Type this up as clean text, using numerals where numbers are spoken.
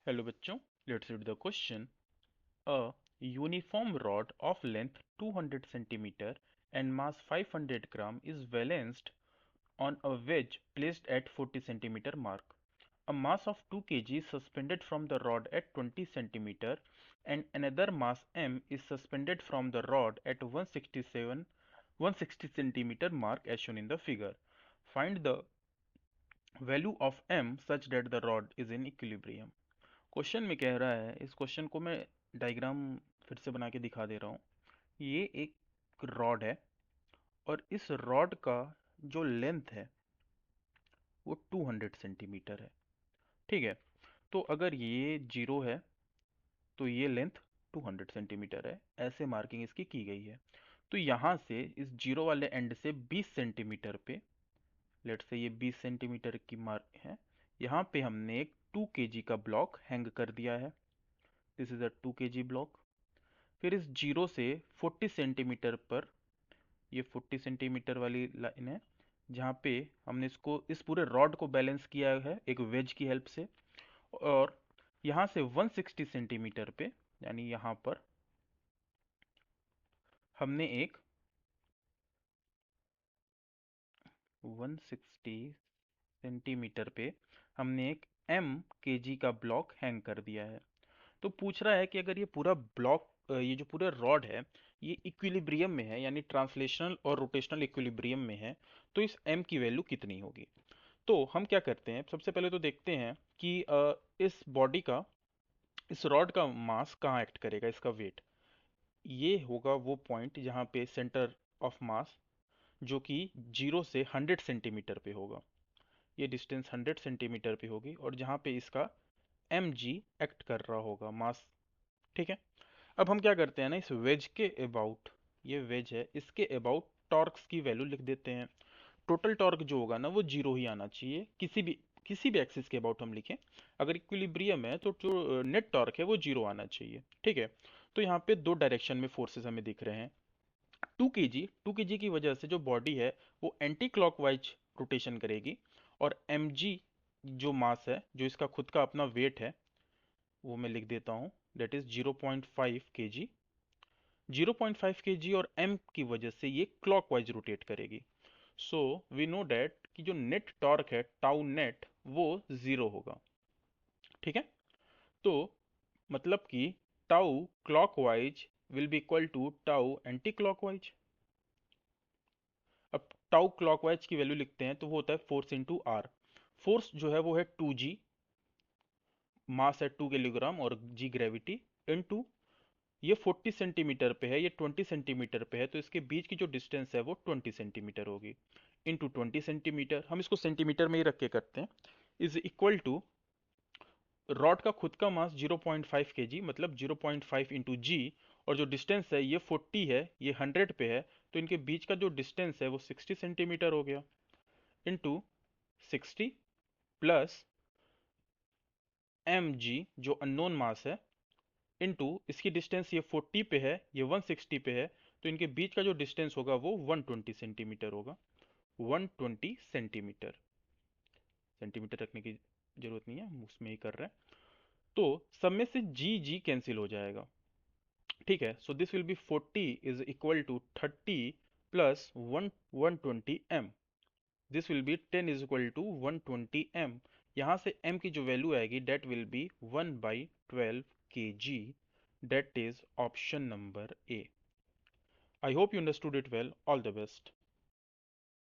Hello बच्चों, let's read the question. A uniform rod of length 200 centimeter and mass 500 gram is balanced on a wedge placed at 40 centimeter mark. A mass of 2 kg is suspended from the rod at 20 centimeter and another mass m is suspended from the rod at 160 centimeter mark as shown in the figure. Find the value of m such that the rod is in equilibrium. Question में कह रहा है, इस question को मैं diagram फिर से बना के दिखा दे रहा हूँ। ये एक रॉड है और इस रॉड का जो लेंथ है वो 200 सेंटीमीटर है। ठीक है, तो अगर ये जीरो है तो ये लेंथ 200 सेंटीमीटर है, ऐसे मार्किंग इसकी की गई है। तो यहाँ से इस जीरो वाले एंड से 20 सेंटीमीटर पे, लेट से ये 20 सेंटीमीटर की मार्क है, यहाँ पे हमने एक 2 केजी का ब्लॉक हैंग कर दिया है। This is a 2 KG block. फिर इस जीरो से 40 सेंटीमीटर पर, ये 40 सेंटीमीटर वाली लाइन है जहाँ पे हमने इसको, इस पूरे रॉड को बैलेंस किया है एक वेज की हेल्प से। और यहाँ से 160 सेंटीमीटर पे, यानी यहाँ पर हमने एक 160 सेंटीमीटर पे हमने एक m केजी का ब्लॉक हैंग कर दिया है। तो पूछ रहा है कि अगर ये पूरा ब्लॉक, ये जो पूरा रॉड है ये इक्विलिब्रियम में है, यानी ट्रांसलेशनल और रोटेशनल इक्विलिब्रियम में है, तो इस m की वैल्यू कितनी होगी। तो हम क्या करते हैं, सबसे पहले तो देखते हैं कि इस बॉडी का, इस रॉड का मास कहाँ एक्ट करेगा, इसका वेट। ये होगा वो पॉइंट जहाँ पे सेंटर ऑफ मास, जो कि 0 से 100 सेंटीमीटर पे होगा। ये डिस्टेंस 100 सेंटीमीटर पे होगी और जहाँ पे इसका mg एक्ट कर रहा होगा मास। ठीक है, अब हम क्या करते हैं ना, इस वेज के अबाउट, ये वेज है, इसके अबाउट टॉर्क्स की वैल्यू लिख देते हैं। टोटल टॉर्क जो होगा ना वो जीरो ही आना चाहिए, किसी भी एक्सिस के अबाउट हम लिखें। अगर इक्विलिब्रियम है तो जो नेट टॉर्क है वो जीरो आना चाहिए। ठीक है, तो यहाँ पे दो डायरेक्शन में फोर्सेस हमें दिख रहे हैं। 2 केजी की वजह से जो बॉडी है वो एंटी क्लॉकवाइज रोटेशन करेगी, और mg जो मास है, जो इसका खुद का अपना वेट है, वो मैं लिख देता हूँ, दैट इज 0.5 केजी। 0.5 केजी और m की वजह से ये क्लॉकवाइज रोटेट करेगी। सो वी नो डैट कि जो नेट टॉर्क है टाउ नेट वो जीरो होगा। ठीक है, तो मतलब कि tau clockwise will be equal to tau anti clockwise. अब टाउ क्लॉकवाइज की वैल्यू लिखते हैं तो वो होता है फोर्स इंटू आर। फोर्स जो है वो है 2g, मास है 2 किलोग्राम और g ग्रेविटी, इनटू ये 40 सेंटीमीटर पे है, ये 20 सेंटीमीटर पे है, तो इसके बीच की जो डिस्टेंस है वो 20 सेंटीमीटर होगी, इंटू 20 सेंटीमीटर, हम इसको सेंटीमीटर में ही रख के करते हैं, इज इक्वल टू रॉड का खुद का मास 0.5 केजी, मतलब 0.5 इंटू जी, और जो डिस्टेंस है ये 40 है, ये 100 पे है, तो इनके बीच का जो डिस्टेंस है वो 60 सेंटीमीटर हो गया, इंटू 60 प्लस एम जी जो अननोन मास है, इनटू इसकी डिस्टेंस ये 40 पे है, ये 160 पे है, तो इनके बीच का जो डिस्टेंस होगा वो 120 सेंटीमीटर होगा। 120 सेंटीमीटर, सेंटीमीटर रखने की जरूरत नहीं है, हम उसमें ही कर रहे हैं। तो सब में से जी जी कैंसिल हो जाएगा। ठीक है, so this will be 40 is equal to 30 plus 120 m। This will be 10 is equal to 120 m। यहाँ से m की जो वैल्यू आएगी that will be 1/12 kg। That is option number A. I hope you understood it well. All the best.